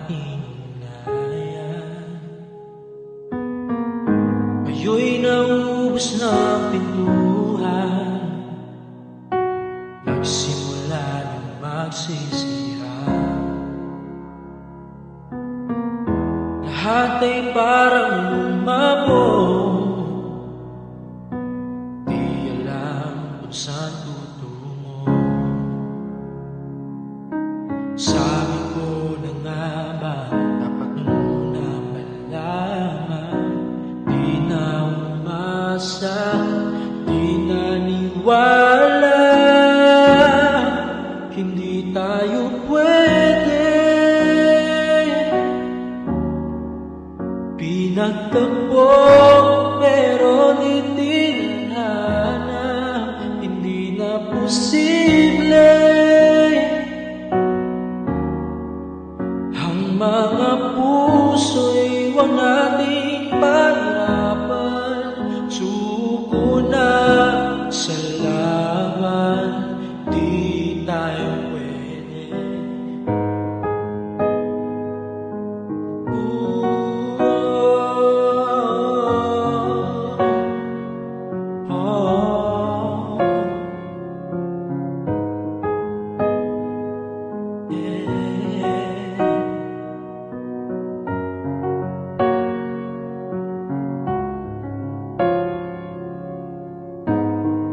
ating ugnayan. Ngayon'y naubos na ang pintuhan, nagsimula ng magsisihan. Lahat ay parang lumabog, di alam kung saan tutungo. Sabi ko na nga ba, dapat muna malaman. Di na umasa, di naniwala, hindi tayo pwede. Pinagtagpo pero di tinadhana, hindi na posible. Ang mga puso'y huwag nating pahirapan, suko na sa laban, di tayo pwede.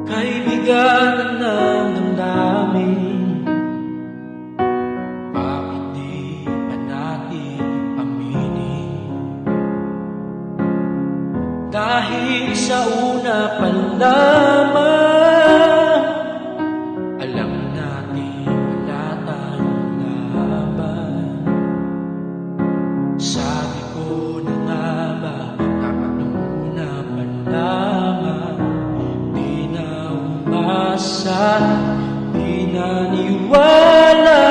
Kaibigan ng damdamin, bakit di pa natin aminin? Dahil sa una pa lamang, alam natin wala tayong laban. Sabi ko na nga ba, dapat muna pa lamang. Di naniwala,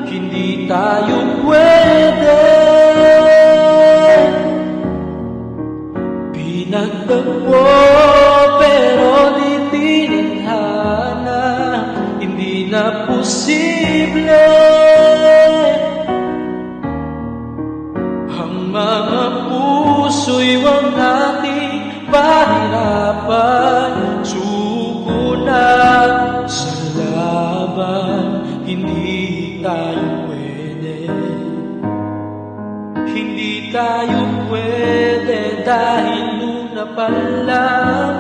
hindi tayo pwede. Pinagtagpo pero di tinadhana, hindi na posible. Ang mga puso'y huwag nating pahirapan, suko na sa laban, hindi tayo pwede. Hindi tayo pwede dahil una pa lang,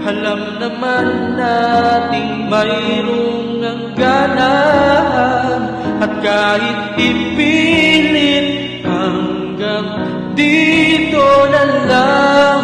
alam naman nating mayroong hangganan. At kahit ipilit, hanggang dito na lang.